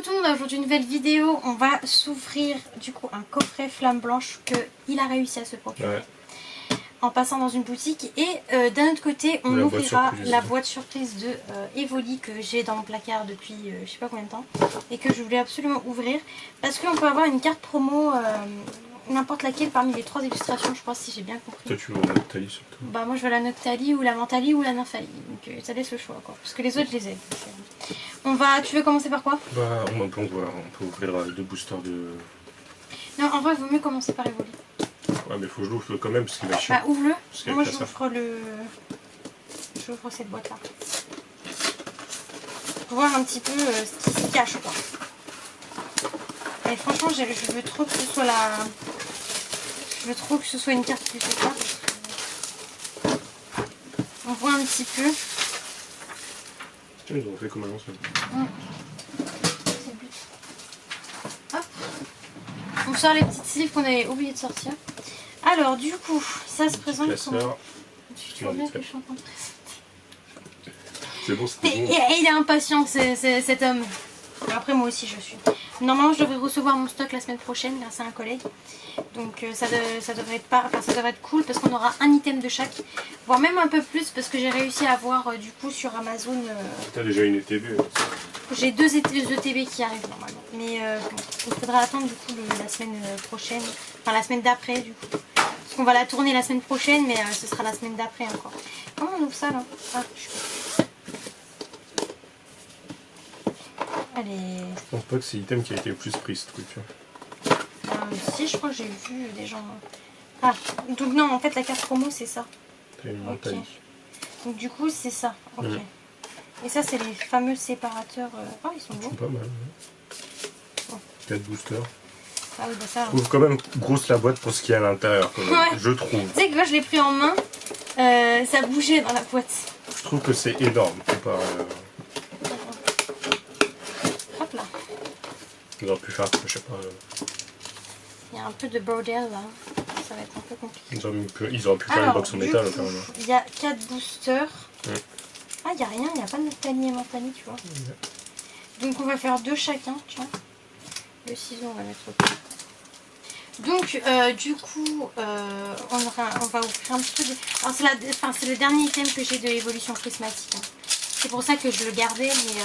Coucou tout le monde, aujourd'hui une nouvelle vidéo. On va s'ouvrir du coup un coffret flamme blanche qu'il a réussi à se procurer en passant dans une boutique. Et d'un autre côté on ouvrira la boîte surprise de Evoli que j'ai dans mon placard depuis je sais pas combien de temps. Et que je voulais absolument ouvrir parce qu'on peut avoir une carte promo n'importe laquelle parmi les 3 illustrations, je pense, si j'ai bien compris. Toi tu veux la Noctali surtout. Bah moi je veux la Noctali ou la Mentali ou la Nymphalie, donc ça laisse le choix quoi, parce que les autres je les ai. On va, tu veux commencer par quoi? Bah on peut ouvrir 2 boosters de... Non en vrai il vaut mieux commencer par Evoli. Ouais mais faut que je l'ouvre quand même parce qu'il va être chiant. Bah ouvre-le, moi j'ouvre cette boîte là. Pour voir un petit peu ce qui se cache quoi. Et franchement je veux trop que ce soit la... Je veux trop que ce soit une carte qui fait ça. On voit un petit peu. Tiens, ils ont fait comme un lance. C'est le but. Hop. On sort les petites livres qu'on avait oublié de sortir. Alors du coup, ça se présente comme... C'est bon, c'était bon. Et il est impatient cet homme. Après moi aussi je suis. Normalement je devrais recevoir mon stock la semaine prochaine grâce à un collègue. Donc ça devrait être cool parce qu'on aura un item de chaque. Voire même un peu plus parce que j'ai réussi à avoir du coup sur Amazon. T'as déjà une ETB. J'ai 2 ETB qui arrivent normalement. Mais bon, il faudra attendre du coup la semaine prochaine. Enfin la semaine d'après du coup. Parce qu'on va la tourner la semaine prochaine mais ce sera la semaine d'après encore. Comment on ouvre ça là? Ah, je suis... Allez. Je pense pas que c'est l'item qui a été le plus pris ce truc. Si, je crois que j'ai vu des gens. Ah, donc non, en fait la carte promo c'est ça. T'as une Okay. Donc du coup c'est ça. Ok. Et ça c'est les fameux séparateurs. Oh, ils sont beaux. Ils sont pas mal. Bon. 4 boosters. Ah oui, bah ça. Je trouve quand même grosse la boîte pour ce qu'il y a à l'intérieur. Ouais. Je trouve. Tu sais que quand je l'ai pris en main, ça bougeait dans la boîte. Je trouve que c'est énorme. Hop là. Ils auraient pu faire, je sais pas. Il y a un peu de bordel là. Ça va être un peu compliqué. Ils auraient pu faire une box en métal quand même. Il y a 4 boosters. Ah, il n'y a rien, il n'y a pas de Noctali et Mentali, tu vois. Donc on va faire 2 chacun, tiens. Le ciseau, on va mettre au pied. Donc du coup, on va ouvrir un petit peu de... Alors c'est le dernier item que j'ai de l'évolution prismatique. Hein. C'est pour ça que je le gardais, mais...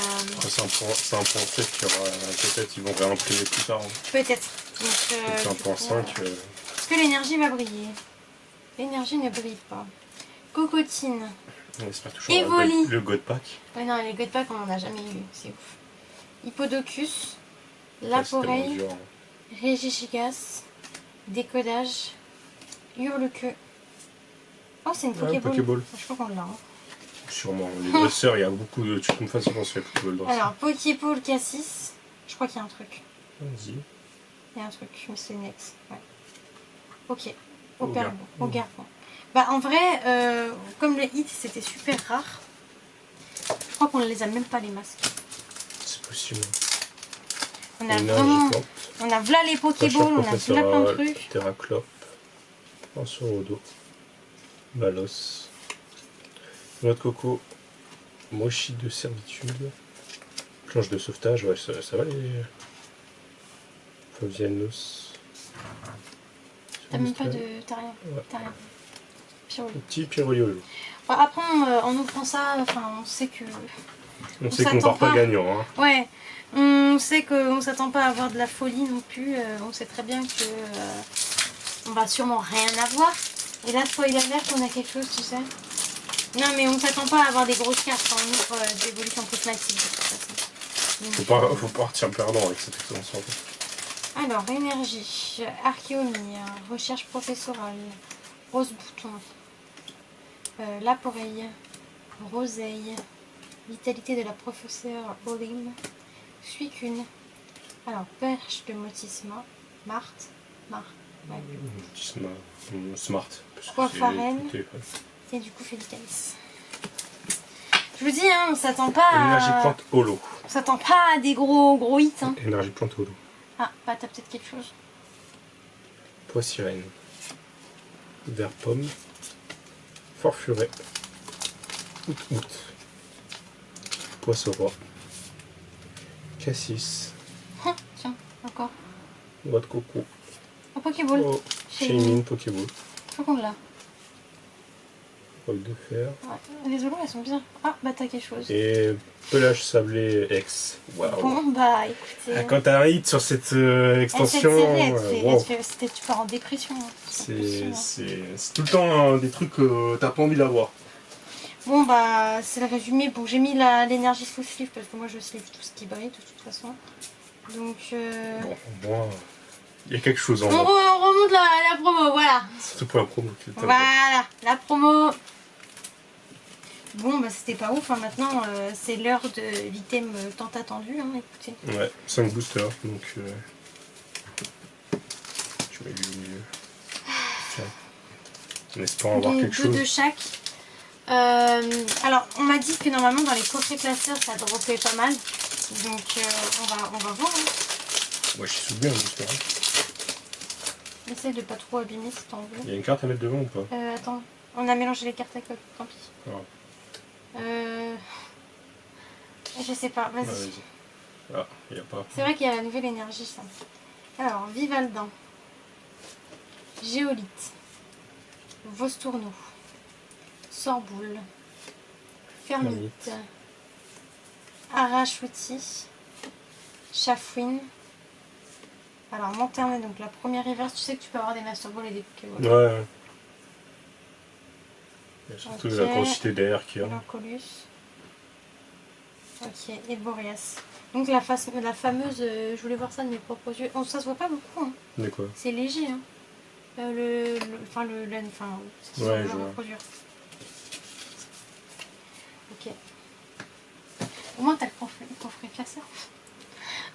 C'est un point 7 qui aura... Peut-être ils vont réimprimer plus tard. Hein. Peut-être. Donc c'est un point 5. Est-ce que l'énergie va briller? L'énergie ne brille pas. Cocotine. On espère toujours Evoli. le God Pack. Ouais, non, les God Pack on en a jamais eu, c'est ouf. Hippodocus. Laporeille. Régigigas. Décodage. Hurle-queue. Oh, c'est une Pokéball. Pokéball. Je crois qu'on l'a. Hein. Sûrement. Les dresseurs, il y a beaucoup de... Tu me fasses penser à Pokéball dresseur. Alors, Pokéball Cassis. Je crois qu'il y a un truc. Vas-y. Il y a un truc, mais c'est next. Ouais. Ok. Au garpon. Bah, en vrai, comme le hit c'était super rare, je crois qu'on ne les a même pas les masques. C'est possible. On a vraiment. On a v'là les Pokéballs, on a v'là plein de trucs. Terraclope. Pinceau au dos. Balos. Noix de coco. Mochi de servitude. Planche de sauvetage. Ouais, ça va les. Favianos. T'as même pas de. T'as rien. Ouais. T'as rien. Pyroli. Petit Pyroliolo. Après, en ouvrant ça, on sait que. On sait qu'on part pas gagnant. Hein. Ouais. On sait qu'on s'attend pas à avoir de la folie non plus. On sait très bien que on va sûrement rien avoir. Et là, spoiler alert, on a quelque chose, tu sais. Non, mais on s'attend pas à avoir des grosses cartes quand on ouvre d'évolution prismatique de toute façon. Faut pas partir perdant avec cette extension. Alors, énergie, archéomie, recherche professorale, rose bouton, laporeille, roseille, vitalité de la professeure Olim, suicune, alors perche de motisma, Marthe, ouais. Smart. Coiffarène et du coup Félicalis. Je vous dis, hein, on s'attend pas à... Énergie plante holo. On s'attend pas à des gros hits. Hein. Énergie plante holo. Ah, bah t'as peut-être quelque chose. Pois sirène. Vert pomme. Fort furet. Poisson roi. Cassis. encore? Noix de coco. Un Pokéball. Oh, Shaymin. Shaymin Pokéball. Je crois qu'on l'a. Rôle de fer. Ouais. Les holo elles sont bien. Ah bah t'as quelque chose. Et pelage sablé X. Waouh. Bon bah écoutez. Quand t'as un hit sur cette extension, elle te fait, tu pars en dépression. Hein, c'est tout le temps des trucs que t'as pas envie d'avoir. Bon bah c'est le résumé. Bon j'ai mis l'énergie sous sleeve parce que moi je sleeve tout ce qui brille de toute façon. Donc Bon, au moins, il y a quelque chose en on remonte la promo, voilà. Surtout pour la promo. Voilà, la promo. Bon bah c'était pas ouf, hein. Maintenant c'est l'heure de l'item tant attendu, hein, écoutez. Ouais, 5 boosters, donc je vais lui au milieu. Tiens. On espère avoir quelque chose. Deux de chaque. Alors on m'a dit que normalement dans les coffrets classeurs ça droppait pas mal. Donc on va voir. Hein. Moi je suis souvent bien un booster. Essaye de pas trop abîmer si t'en veux. Il y a une carte à mettre devant ou pas? Attends, on a mélangé les cartes avec tant pis. Ah. Je sais pas, vas-y. Ah, il y a pas. C'est vrai qu'il y a la nouvelle énergie ça. Alors, Vivaldin, Géolite, Vostourneau, Sorboule, Fermite, Arachouti, Chafouine. Alors, Monternet, donc la première reverse, tu sais que tu peux avoir des Master Ball et des Pokéballs. Ouais. Il y a surtout la quantité d'air qu'il y a. Mélancolus. Ok, et Boreas. Donc la fameuse, je voulais voir ça de mes propres yeux. Oh, ça se voit pas beaucoup. Hein. De quoi? C'est léger. Hein. Ce qui se voit de mes propres yeux. Ok. Au moins t'as le coffret classeur.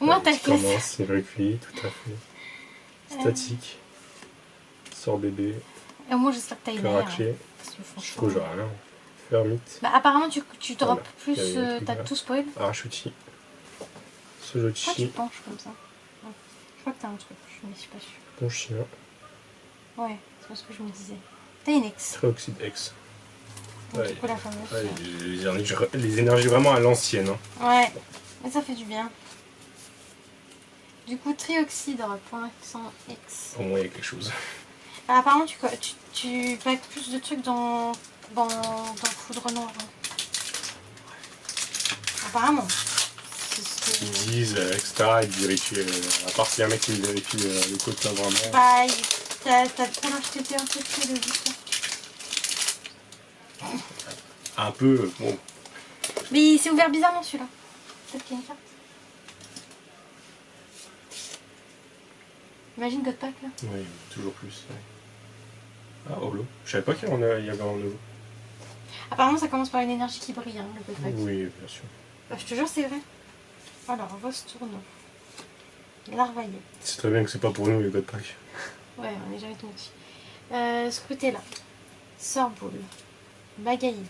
Au moins t'as le classeur. C'est recueilli, tout à fait. Statique. Sort bébé. Et au moins j'espère que t'as une air. Je trouve genre rien. Fermite. Bah apparemment tu drops plus, t'as tout spoil. Arachuti. Pourquoi tu Sojochi. penches comme ça? Je crois que t'as un truc, mais je suis pas sûre. Bon chien. Ouais, c'est ce que je me disais. T'as une X. Trioxyde X. Donc, du coup, la fameuse. Ouais, les énergies vraiment à l'ancienne. Hein. Ouais, mais ça fait du bien. Du coup, trioxyde pour l'accent X. Au moins, il y a quelque chose. Ah, apparemment, tu packs plus de trucs dans Foudre Noire. Hein. Apparemment. Ils disent, etc. Ils vérifient. À part s'il y a un mec qui vérifie le code là vraiment. Bah, t'as acheté un truc de booster. Un peu, bon. Mais c'est ouvert bizarrement celui-là. Peut-être qu'il y a une carte. Imagine God Pack là. Oui, toujours plus. Ouais. Ah, holo. Je savais pas qu'il y avait un holo. Apparemment, ça commence par une énergie qui brille, hein, le God Pack. Oui, bien sûr. Bah, je te jure, c'est vrai. Alors, Vostourneau. Larvaillé. C'est très bien que c'est pas pour nous les God Pack. Ouais, on n'est jamais tombé dessus. Ce côté-là. Sorboule. Bagaïde.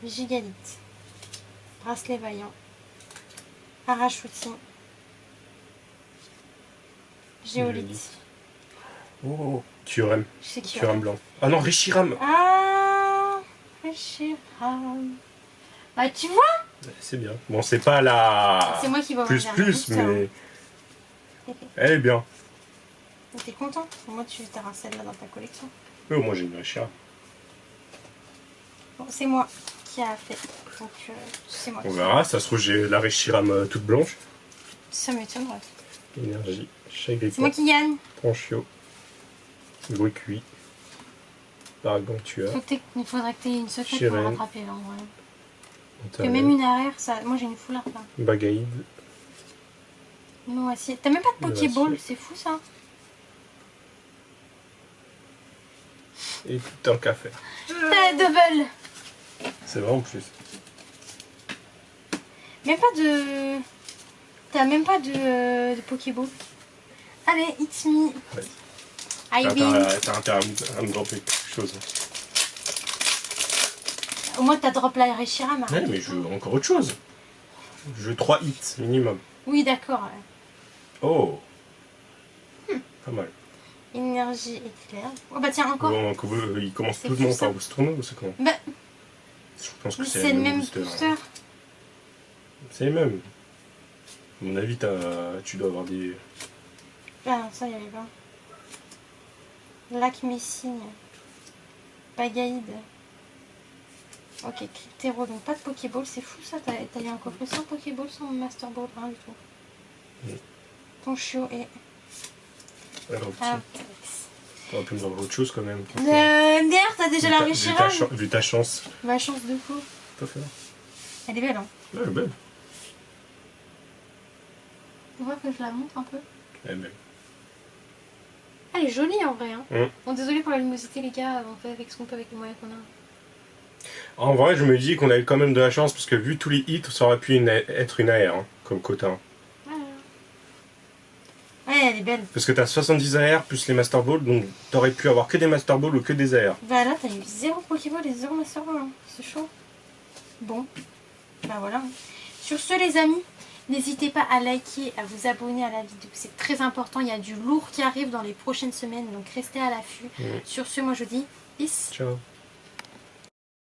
Gigalite. Bracelet vaillant. Arachouti. Géolite. Oh, Kyurem. Je sais qui. Kyurem blanc. Ah non, Reshiram. Ah, Reshiram. Bah, tu vois? C'est bien. Bon, c'est pas la. C'est moi qui vais plus, mais. Elle est bien. T'es content? Au moins, tu auras celle-là dans ta collection. Oui, au moins, j'ai une Reshiram. Bon, c'est moi qui a fait. Donc, c'est moi. On verra, ça se trouve, j'ai la Reshiram toute blanche. Ça m'étonnerait. Énergie. C'est moi qui gagne. Tranchio. Bruit cuit. Gargantua. Il faudrait que tu aies une secrète pour rattraper là en vrai. Que même une arrière, ça. Moi j'ai une foulard là. Bagaïde. Non, t'as même pas de Pokéball, c'est fou ça. Et tout un café. T'as double. C'est vrai en plus. Même pas de. T'as même pas de Pokéball. Allez, it's me. Ouais. I win. T'as intérêt à me dropper quelque chose. Au moins t'as drop la Reshiram. Ouais, mais je veux encore autre chose. Je veux 3 hits minimum. Oui, d'accord. Oh. Pas mal. Énergie éclair. Oh bah tiens, encore. Bon, il commence tout le monde par Vostourneau ou c'est comment? Bah. Je pense que c'est le même booster. C'est le même. À mon avis, tu dois avoir des Ah non, ça y avait pas. Lac Messine. Bagaïde. Ok, Cryptero, donc pas de Pokéball, c'est fou ça, t'as eu un coffret sans Pokéball, sans Master Ball, rien du tout. Ton chiot et... Alors, t'aurais pu me vendre autre chose quand même. Merde, t'as déjà la Reshiram. Vu ta chance. Ma chance de fou. Pas faire. Elle est belle, hein. Ouais, elle est belle. Tu vois que je la montre un peu. Elle est belle. Elle est jolie en vrai, hein. Bon, désolé pour la luminosité les gars, on fait avec ce qu'on peut avec les moyens qu'on a. En vrai, je me dis qu'on a eu quand même de la chance parce que vu tous les hits, ça aurait pu être une AR hein, comme quota. Ouais, elle est belle. Parce que t'as 70 AR plus les Master Ball, donc t'aurais pu avoir que des Master Ball ou que des AR. Bah là, t'as eu 0 Pokéball et 0 Master Ball, hein. C'est chaud. Bon, bah voilà. Sur ce les amis, n'hésitez pas à liker, à vous abonner à la vidéo. C'est très important, il y a du lourd qui arrive dans les prochaines semaines, donc restez à l'affût. Sur ce, moi je dis peace. Ciao.